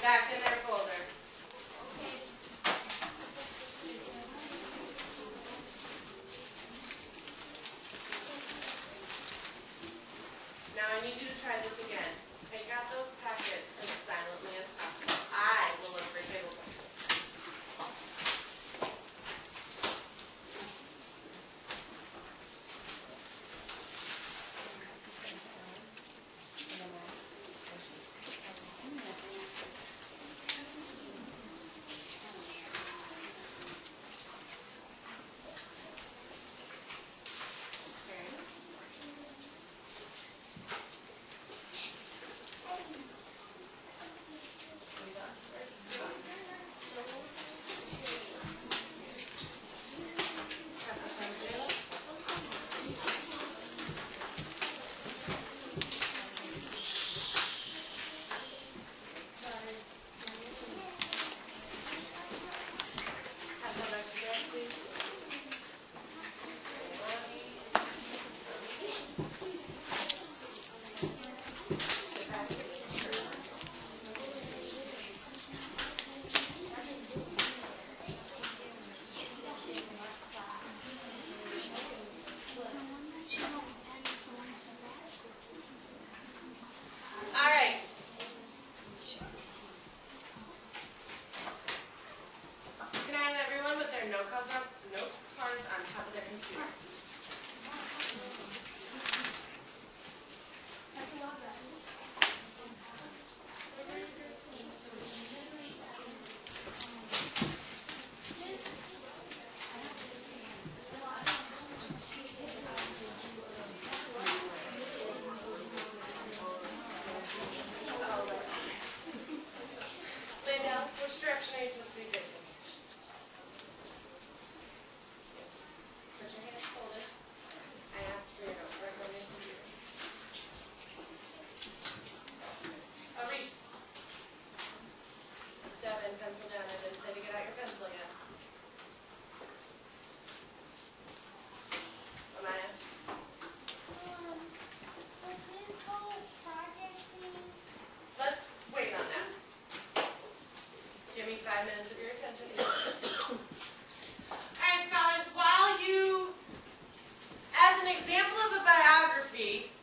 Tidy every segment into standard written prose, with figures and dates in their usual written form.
Back in their folder. Now I need you to try this again. Take out those packets as silently as possible. I will look for table packets. Note cards on top of their computer. Linda, which direction are you supposed to be facing? Pencil down. I didn't say to get out your pencil yet. Amaya? Let's wait on that. Give me 5 minutes of your attention. Alright, scholars, while you, as an example of a biography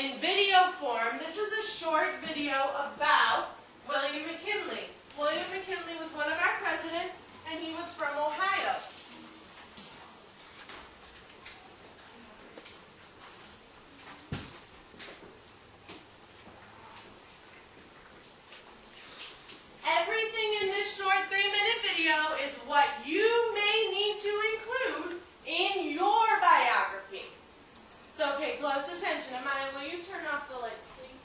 in video form, this is a short video about William McKinley. William McKinley was one of our presidents, and he was from Ohio. Everything in this short 3-minute video is what you may need to include in your biography. So pay close attention. Amaya, will you turn off the lights, please?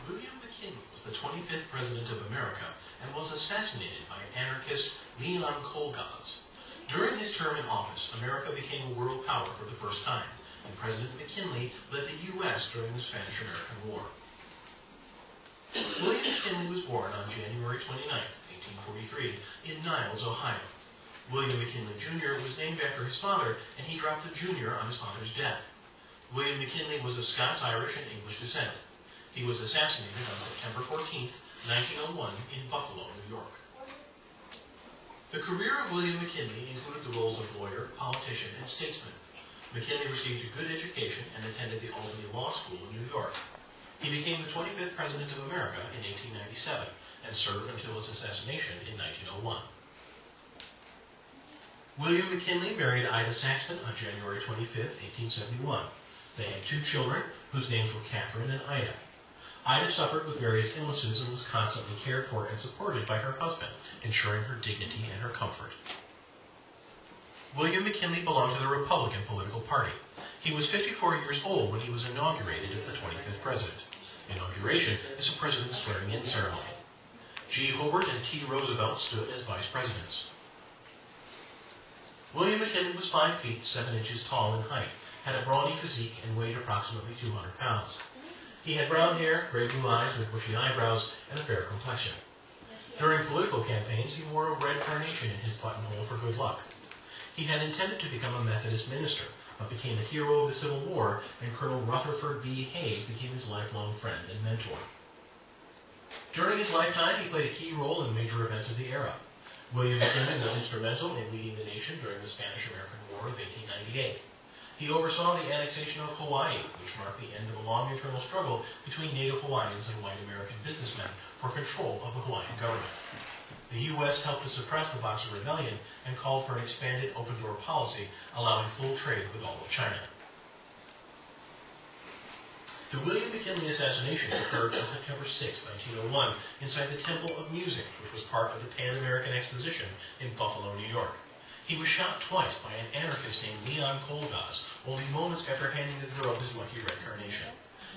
William McKinley was the 25th President of America and was assassinated by anarchist Leon Kolgaz. During his term in office, America became a world power for the first time, and President McKinley led the U.S. during the Spanish-American War. William McKinley was born on January 29, 1843, in Niles, Ohio. William McKinley Jr. was named after his father, and he dropped the junior on his father's death. William McKinley was of Scots, Irish, and English descent. He was assassinated on September 14, 1901, in Buffalo, New York. The career of William McKinley included the roles of lawyer, politician, and statesman. McKinley received a good education and attended the Albany Law School in New York. He became the 25th President of America in 1897 and served until his assassination in 1901. William McKinley married Ida Saxton on January 25, 1871. They had 2 children, whose names were Catherine and Ida. Ida suffered with various illnesses and was constantly cared for and supported by her husband, ensuring her dignity and her comfort. William McKinley belonged to the Republican political party. He was 54 years old when he was inaugurated as the 25th president. Inauguration is a president's swearing-in ceremony. G. Hobart and T. Roosevelt stood as vice presidents. William McKinley was 5 feet 7 inches tall in height, had a brawny physique, and weighed approximately 200 pounds. He had brown hair, gray blue eyes with bushy eyebrows, and a fair complexion. During political campaigns, he wore a red carnation in his buttonhole for good luck. He had intended to become a Methodist minister, but became the hero of the Civil War, and Colonel Rutherford B. Hayes became his lifelong friend and mentor. During his lifetime, he played a key role in major events of the era. William McKinley was instrumental in leading the nation during the Spanish-American War of 1898. He oversaw the annexation of Hawaii, which marked the end of a long internal struggle between Native Hawaiians and white American businessmen for control of the Hawaiian government. The U.S. helped to suppress the Boxer Rebellion and called for an expanded open-door policy, allowing full trade with all of China. The William McKinley assassination occurred on September 6, 1901, inside the Temple of Music, which was part of the Pan-American Exposition in Buffalo, New York. He was shot twice by an anarchist named Leon Kolgas, only moments after handing the girl his lucky red carnation.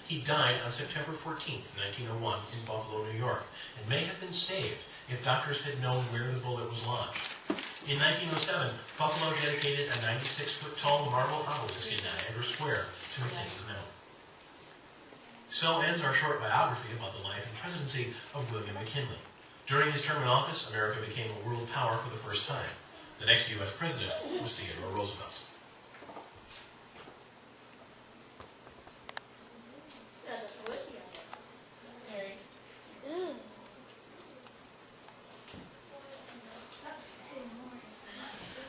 He died on September 14, 1901, in Buffalo, New York, and may have been saved if doctors had known where the bullet was lodged. In 1907, Buffalo dedicated a 96-foot-tall marble obelisk in Niagara Square to McKinley's memory. So ends our short biography about the life and presidency of William McKinley. During his term in office, America became a world power for the first time. The next U.S. president was Theodore Roosevelt.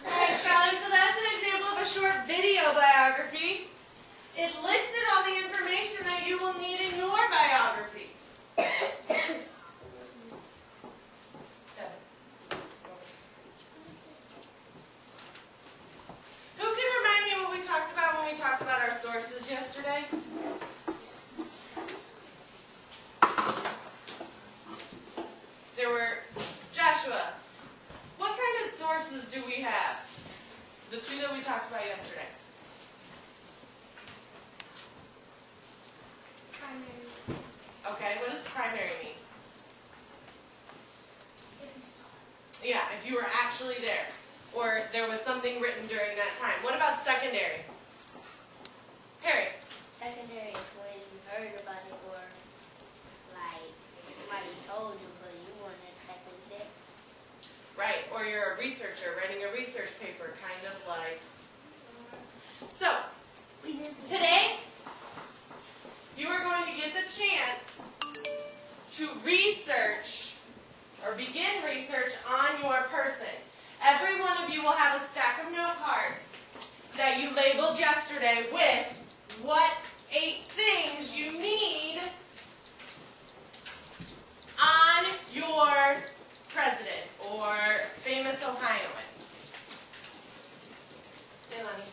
Alright, scholars, so that's an example of a short video biography. It listed all the information that you will need in your biography. Who can remind me what we talked about when we talked about our sources yesterday? There were, Joshua, what kind of sources do we have? The two that we talked about yesterday. Primary. Okay, what does primary mean? If you saw it. Yeah, if you were actually there, or there was something written during that time. What about secondary? Harry? Secondary is when you heard about it, or like somebody told you, but you weren't exactly there. Right, or you're a researcher writing a research paper, kind of like. So, today, you are going to get the chance to research, or begin research on your person. Every one of you will have a stack of note cards that you labeled yesterday with what 8 things you need on your president or famous Ohioan. Hey, Lenny,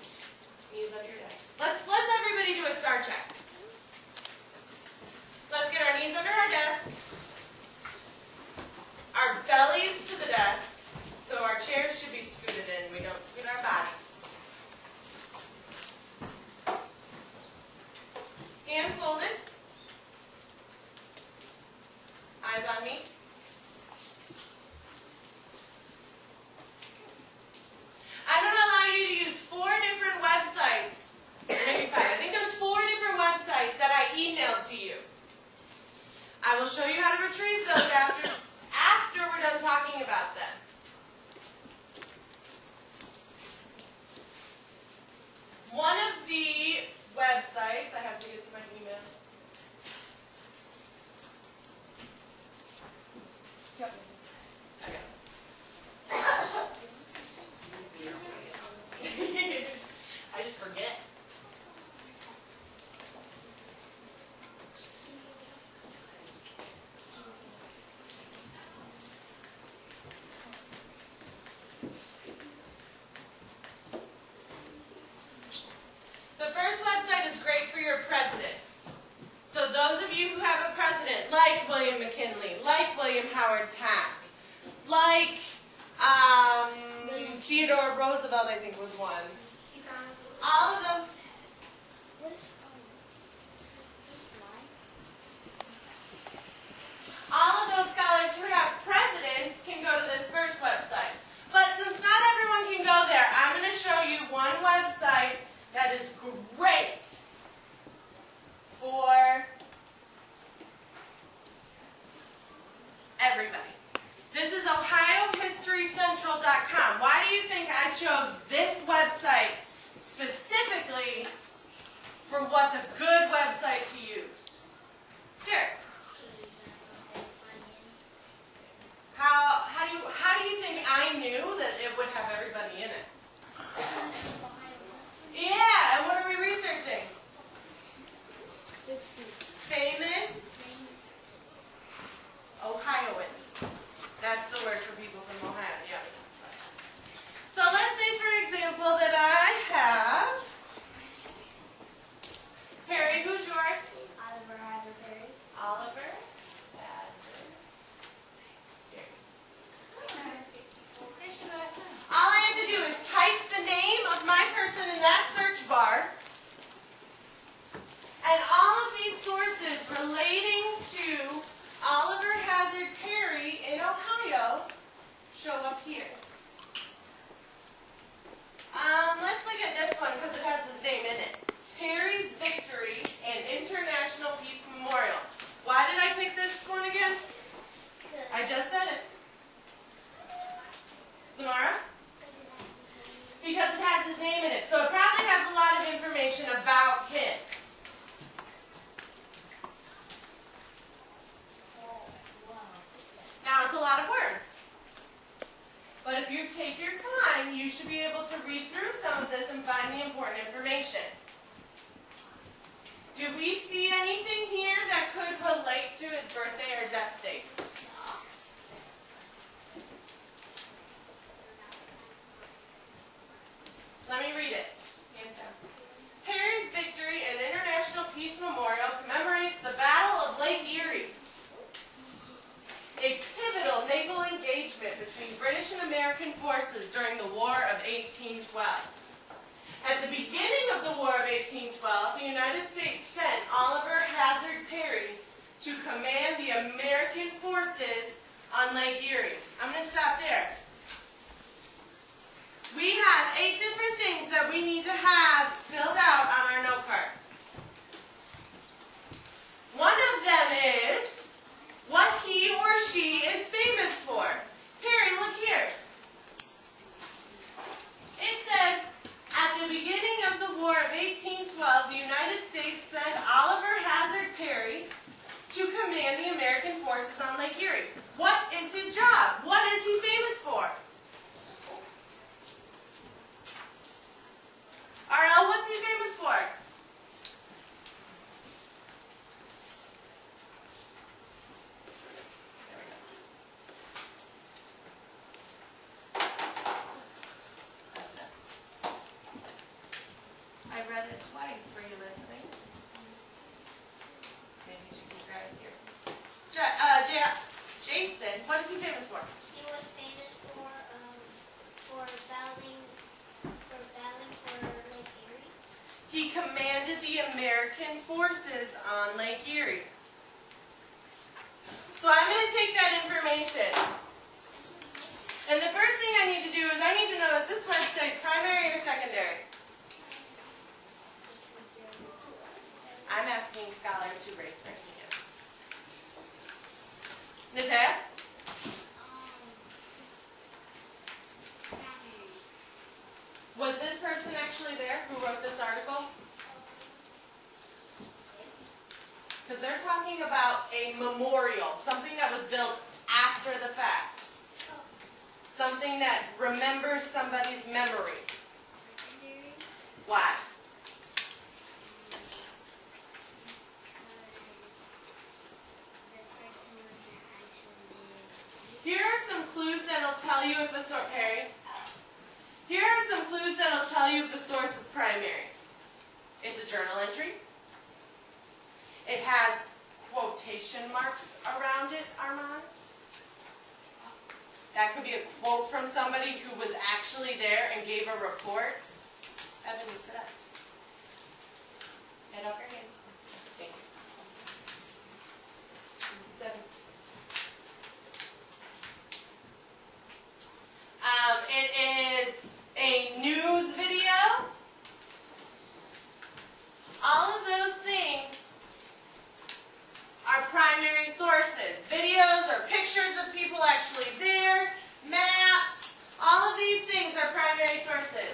knees under your desk. Let's everybody do a star check. Let's get our knees under our desk, our bellies to the desk, so our chairs should be scooted in. We don't scoot our bodies. Hands folded. Eyes on me. I'm going to allow you to use 4 different websites, or maybe 5. I think there's 4 different websites that I emailed to you. I will show you how to retrieve those after we're done talking about them. One of the websites, I have to get to my email. I got it. I just forget. The first website is great for your presidents. So those of you who have a president, like William McKinley, like William Howard Taft, like Theodore Roosevelt, I think was one. All of those. What is All of those scholars who have presidents can go to this first website. But since not everyone can go there, I'm going to show you one website that is great for everybody. This is OhioHistoryCentral.com. Why do you think I chose this website specifically specifically for what's a good website to use. Derek, how do you think I knew that it would have everybody in it? Yeah, and what are we researching? Famous Ohioans. That's the word for people from Ohio, yeah. So let's say, for example, that I have Perry. Who's yours? Oliver Hazard Perry. Oliver Hazard Perry. All I have to do is type the name of my person in that search bar, and all of these sources relating to Oliver Hazard Perry in Ohio show up here. Let's look at this one because it has his name in it. Perry's Victory and International Peace Memorial. Why did I pick this one again? I just said it. Samara? Because it has his name in it. So it probably has a lot of information about him. Now it's a lot of words. But if you take your time, you should be able to read through some of this and find the important information. Do we see anything here that could relate to his birthday or death date? Let me read it. Hands down. Perry's Victory and International Peace Memorial commemorates the Battle of Lake Erie, a pivotal naval engagement between British and American forces during the War of 1812. At the beginning of the War of 1812, the United States sent Oliver Hazard Perry to command the American forces on Lake Erie. I'm going to stop there. We have 8 different things that we need to have filled out on our note cards. One of them is what he or she is famous for. Perry, look here. It says, at the beginning of the War of 1812, the United States sent Oliver Hazard Perry to command the American forces on Lake Erie. What is his job? What is he famous for? RL, what's he famous for? I read it twice. Were you listening? Maybe you should keep your eyes here. Jason, what is he famous for? He was famous for battling for Lake Erie. He commanded the American forces on Lake Erie. So I'm going to take that information. And the first thing I need to do is I need to know, is this website primary or secondary? I'm asking scholars to raise their hands. Natea? Was this person actually there who wrote this article? Because they're talking about a memorial, something that was built after the fact. Something that remembers somebody's memory. Why? Here are some clues that'll tell you if a source, Perry. Here are some clues that'll tell you if the source is primary. It's a journal entry. It has quotation marks around it, Armand. That could be a quote from somebody who was actually there and gave a report. Evan, you sit up. Head off your hands. Thank you. Devin. It is a news video. All of those things are primary sources. Videos or pictures of people actually there, maps, all of these things are primary sources.